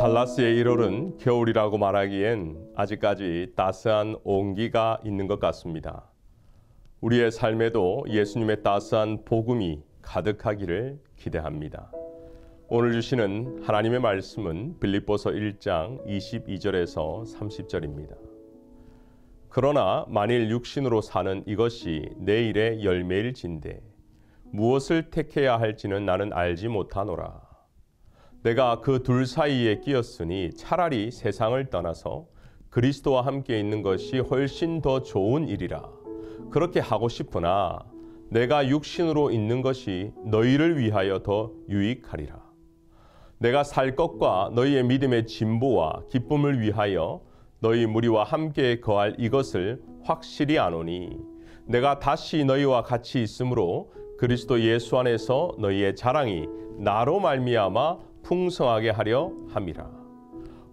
달라스의 1월은 겨울이라고 말하기엔 아직까지 따스한 온기가 있는 것 같습니다. 우리의 삶에도 예수님의 따스한 복음이 가득하기를 기대합니다. 오늘 주시는 하나님의 말씀은 빌립보서 1장 22절에서 30절입니다. 그러나 만일 육신으로 사는 이것이 내일의 열매일진대 무엇을 택해야 할지는 나는 알지 못하노라. 내가 그 둘 사이에 끼었으니 차라리 세상을 떠나서 그리스도와 함께 있는 것이 훨씬 더 좋은 일이라. 그렇게 하고 싶으나 내가 육신으로 있는 것이 너희를 위하여 더 유익하리라. 내가 살 것과 너희의 믿음의 진보와 기쁨을 위하여 너희 무리와 함께 거할 이것을 확실히 아노니 내가 다시 너희와 같이 있으므로 그리스도 예수 안에서 너희의 자랑이 나로 말미암아 풍성하게 하려 함이라.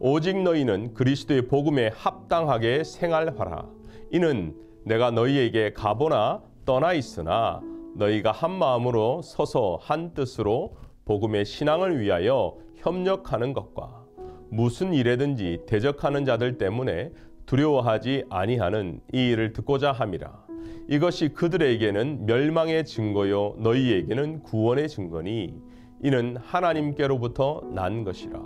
오직 너희는 그리스도의 복음에 합당하게 생활하라. 이는 내가 너희에게 가보나 떠나 있으나 너희가 한 마음으로 서서 한 뜻으로 복음의 신앙을 위하여 협력하는 것과 무슨 일에든지 대적하는 자들 때문에 두려워하지 아니하는 이 일을 듣고자 함이라. 이것이 그들에게는 멸망의 증거요 너희에게는 구원의 증거니 이는 하나님께로부터 난 것이라.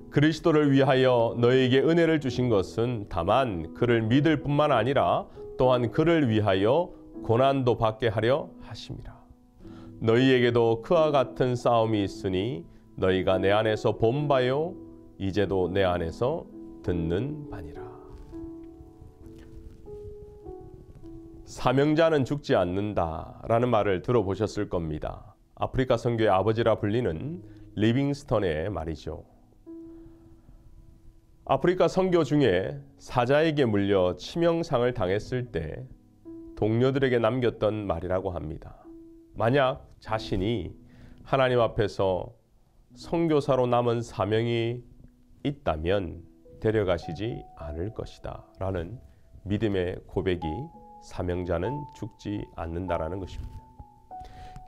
그리스도를 위하여 너희에게 은혜를 주신 것은 다만 그를 믿을 뿐만 아니라 또한 그를 위하여 고난도 받게 하려 하심이라. 너희에게도 그와 같은 싸움이 있으니 너희가 내 안에서 본 바요 이제도 내 안에서 듣는 바니라. 사명자는 죽지 않는다라는 말을 들어보셨을 겁니다. 아프리카 선교의 아버지라 불리는 리빙스턴의 말이죠. 아프리카 선교 중에 사자에게 물려 치명상을 당했을 때 동료들에게 남겼던 말이라고 합니다. 만약 자신이 하나님 앞에서 선교사로 남은 사명이 있다면 데려가시지 않을 것이다 라는 믿음의 고백이 사명자는 죽지 않는다라는 것입니다.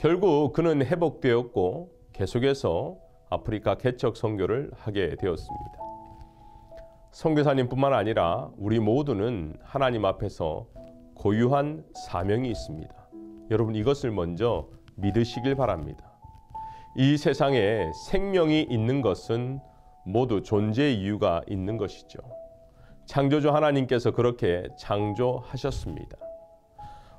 결국 그는 회복되었고 계속해서 아프리카 개척 선교를 하게 되었습니다. 선교사님뿐만 아니라 우리 모두는 하나님 앞에서 고유한 사명이 있습니다. 여러분 이것을 먼저 믿으시길 바랍니다. 이 세상에 생명이 있는 것은 모두 존재의 이유가 있는 것이죠. 창조주 하나님께서 그렇게 창조하셨습니다.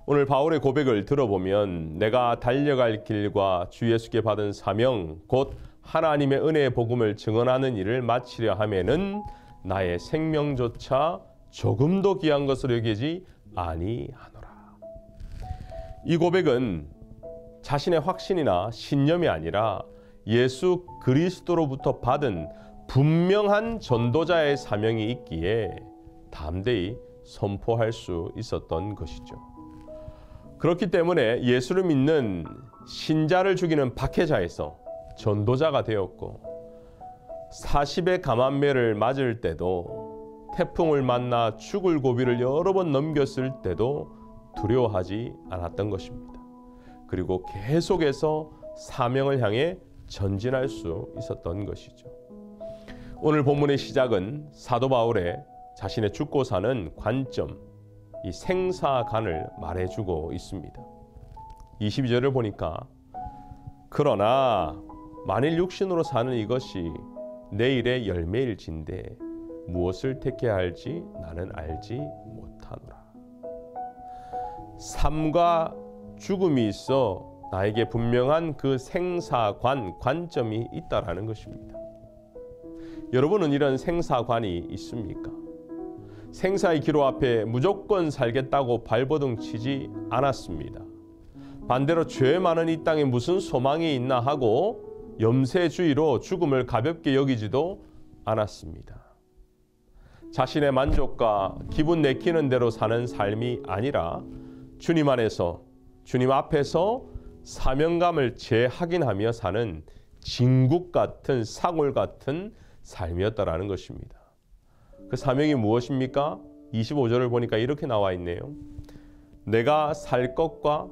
오늘 바울의 고백을 들어보면 내가 달려갈 길과 주 예수께 받은 사명 곧 하나님의 은혜의 복음을 증언하는 일을 마치려 하면은 나의 생명조차 조금도 귀한 것으로 여기지 아니하노라. 이 고백은 자신의 확신이나 신념이 아니라 예수 그리스도로부터 받은 분명한 전도자의 사명이 있기에 담대히 선포할 수 있었던 것이죠. 그렇기 때문에 예수를 믿는 신자를 죽이는 박해자에서 전도자가 되었고 40의 감암매를 맞을 때도 태풍을 만나 죽을 고비를 여러 번 넘겼을 때도 두려워하지 않았던 것입니다. 그리고 계속해서 사명을 향해 전진할 수 있었던 것이죠. 오늘 본문의 시작은 사도 바울의 자신의 죽고 사는 관점, 이 생사관을 말해주고 있습니다. 22절을 보니까 그러나 만일 육신으로 사는 이것이 내일의 열매일진대 무엇을 택해야 할지 나는 알지 못하노라. 삶과 죽음이 있어 나에게 분명한 그 생사관, 관점이 있다라는 것입니다. 여러분은 이런 생사관이 있습니까? 생사의 기로 앞에 무조건 살겠다고 발버둥 치지 않았습니다. 반대로 죄 많은 이 땅에 무슨 소망이 있나 하고 염세주의로 죽음을 가볍게 여기지도 않았습니다. 자신의 만족과 기분 내키는 대로 사는 삶이 아니라 주님 안에서 주님 앞에서 사명감을 재확인하며 사는 진국 같은 사골 같은 삶이었다라는 것입니다. 그 사명이 무엇입니까? 25절을 보니까 이렇게 나와 있네요. 내가 살 것과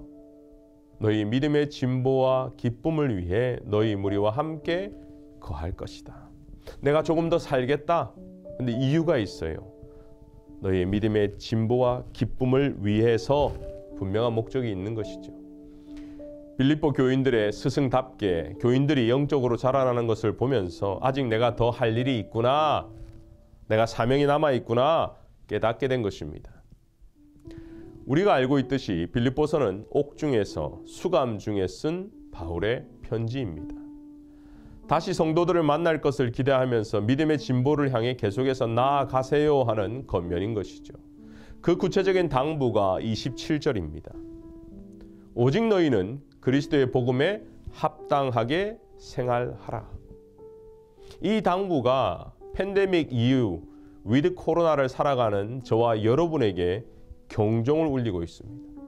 너희 믿음의 진보와 기쁨을 위해 너희 무리와 함께 거할 것이다. 내가 조금 더 살겠다. 근데 이유가 있어요. 너희의 믿음의 진보와 기쁨을 위해서 분명한 목적이 있는 것이죠. 빌립보 교인들의 스승답게 교인들이 영적으로 자라나는 것을 보면서 아직 내가 더 할 일이 있구나, 내가 사명이 남아있구나 깨닫게 된 것입니다. 우리가 알고 있듯이 빌립보서는 옥중에서 수감 중에 쓴 바울의 편지입니다. 다시 성도들을 만날 것을 기대하면서 믿음의 진보를 향해 계속해서 나아가세요 하는 권면인 것이죠. 그 구체적인 당부가 27절입니다. 오직 너희는 그리스도의 복음에 합당하게 생활하라. 이 당부가 팬데믹 이후 위드 코로나를 살아가는 저와 여러분에게 경종을 울리고 있습니다.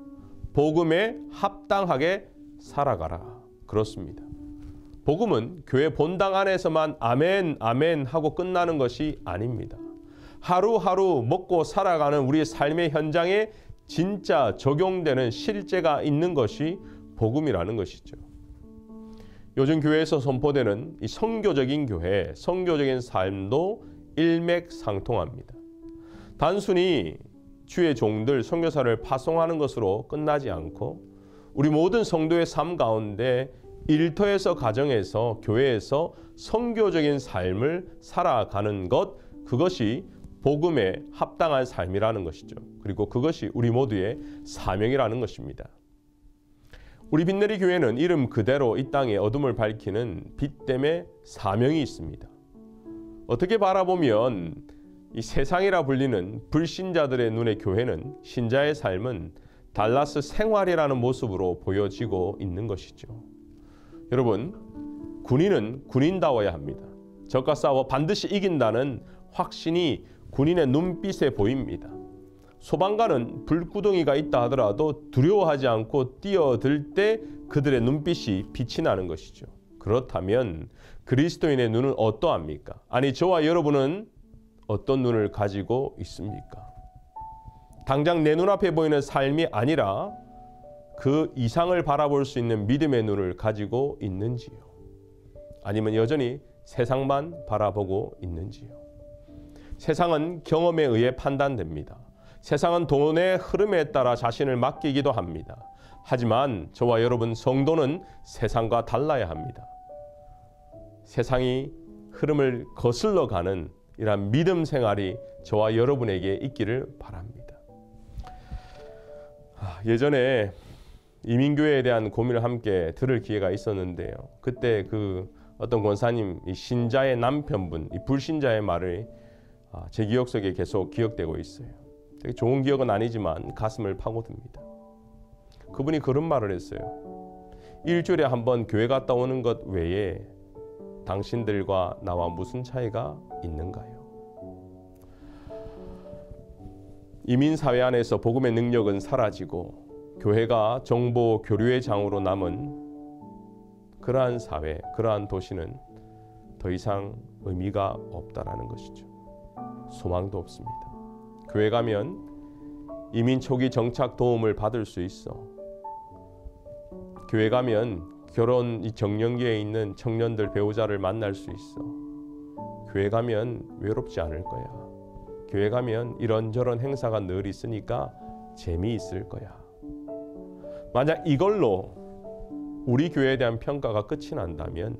복음에 합당하게 살아가라. 그렇습니다. 복음은 교회 본당 안에서만 아멘 아멘 하고 끝나는 것이 아닙니다. 하루하루 먹고 살아가는 우리의 삶의 현장에 진짜 적용되는 실제가 있는 것이 복음이라는 것이죠. 요즘 교회에서 선포되는 이 선교적인 교회, 선교적인 삶도 일맥상통합니다. 단순히 주의 종들, 선교사를 파송하는 것으로 끝나지 않고 우리 모든 성도의 삶 가운데 일터에서, 가정에서, 교회에서 선교적인 삶을 살아가는 것, 그것이 복음에 합당한 삶이라는 것이죠. 그리고 그것이 우리 모두의 사명이라는 것입니다. 우리 빛내리 교회는 이름 그대로 이 땅에 어둠을 밝히는 빛됨의 사명이 있습니다. 어떻게 바라보면 이 세상이라 불리는 불신자들의 눈에 교회는, 신자의 삶은 달라스 생활이라는 모습으로 보여지고 있는 것이죠. 여러분, 군인은 군인다워야 합니다. 적과 싸워 반드시 이긴다는 확신이 군인의 눈빛에 보입니다. 소방관은 불구덩이가 있다 하더라도 두려워하지 않고 뛰어들 때 그들의 눈빛이 빛이 나는 것이죠. 그렇다면 그리스도인의 눈은 어떠합니까? 아니, 저와 여러분은 어떤 눈을 가지고 있습니까? 당장 내 눈앞에 보이는 삶이 아니라 그 이상을 바라볼 수 있는 믿음의 눈을 가지고 있는지요? 아니면 여전히 세상만 바라보고 있는지요? 세상은 경험에 의해 판단됩니다. 세상은 돈의 흐름에 따라 자신을 맡기기도 합니다. 하지만 저와 여러분 성도는 세상과 달라야 합니다. 세상이 흐름을 거슬러 가는 이러한 믿음 생활이 저와 여러분에게 있기를 바랍니다. 예전에 이민교회에 대한 고민을 함께 들을 기회가 있었는데요. 그때 그 어떤 권사님, 이 신자의 남편분, 이 불신자의 말을 제 기억 속에 계속 기억되고 있어요. 되게 좋은 기억은 아니지만 가슴을 파고듭니다. 그분이 그런 말을 했어요. 일주일에 한 번 교회 갔다 오는 것 외에 당신들과 나와 무슨 차이가 있는가요? 이민사회 안에서 복음의 능력은 사라지고 교회가 정보 교류의 장으로 남은 그러한 사회, 그러한 도시는 더 이상 의미가 없다라는 것이죠. 소망도 없습니다. 교회 가면 이민 초기 정착 도움을 받을 수 있어. 교회 가면 결혼 정년기에 있는 청년들, 배우자를 만날 수 있어. 교회 가면 외롭지 않을 거야. 교회 가면 이런저런 행사가 늘 있으니까 재미있을 거야. 만약 이걸로 우리 교회에 대한 평가가 끝이 난다면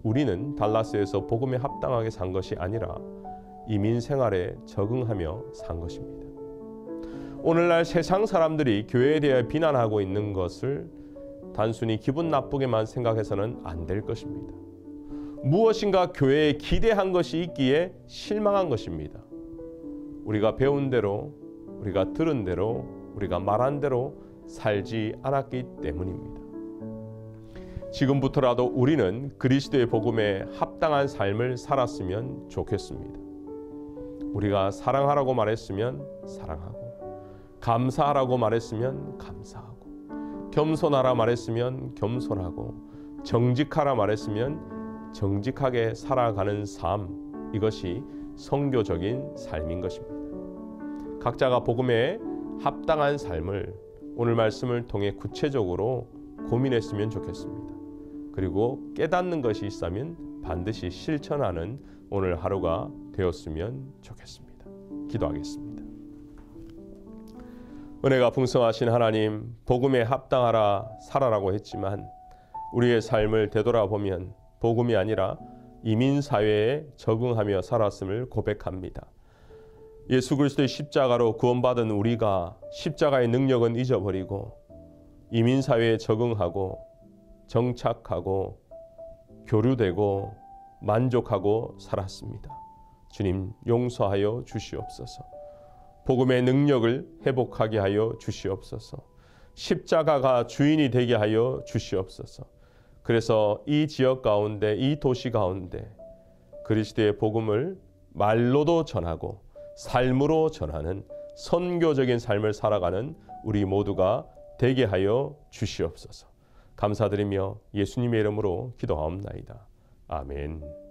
우리는 달라스에서 복음에 합당하게 산 것이 아니라 이민 생활에 적응하며 산 것입니다. 오늘날 세상 사람들이 교회에 대해 비난하고 있는 것을 단순히 기분 나쁘게만 생각해서는 안 될 것입니다. 무엇인가 교회에 기대한 것이 있기에 실망한 것입니다. 우리가 배운 대로, 우리가 들은 대로, 우리가 말한 대로 살지 않았기 때문입니다. 지금부터라도 우리는 그리스도의 복음에 합당한 삶을 살았으면 좋겠습니다. 우리가 사랑하라고 말했으면 사랑하고, 감사하라고 말했으면 감사하고, 겸손하라 말했으면 겸손하고, 정직하라 말했으면 정직하게 살아가는 삶, 이것이 선교적인 삶인 것입니다. 각자가 복음에 합당한 삶을 오늘 말씀을 통해 구체적으로 고민했으면 좋겠습니다. 그리고 깨닫는 것이 있다면 반드시 실천하는 오늘 하루가 되었으면 좋겠습니다. 기도하겠습니다. 은혜가 풍성하신 하나님, 복음에 합당하라 살아라고 했지만 우리의 삶을 되돌아보면 복음이 아니라 이민사회에 적응하며 살았음을 고백합니다. 예수 그리스도의 십자가로 구원받은 우리가 십자가의 능력은 잊어버리고 이민사회에 적응하고 정착하고 교류되고 만족하고 살았습니다. 주님, 용서하여 주시옵소서. 복음의 능력을 회복하게 하여 주시옵소서. 십자가가 주인이 되게 하여 주시옵소서. 그래서 이 지역 가운데, 이 도시 가운데 그리스도의 복음을 말로도 전하고 삶으로 전하는 선교적인 삶을 살아가는 우리 모두가 되게 하여 주시옵소서. 감사드리며 예수님의 이름으로 기도하옵나이다. 아멘.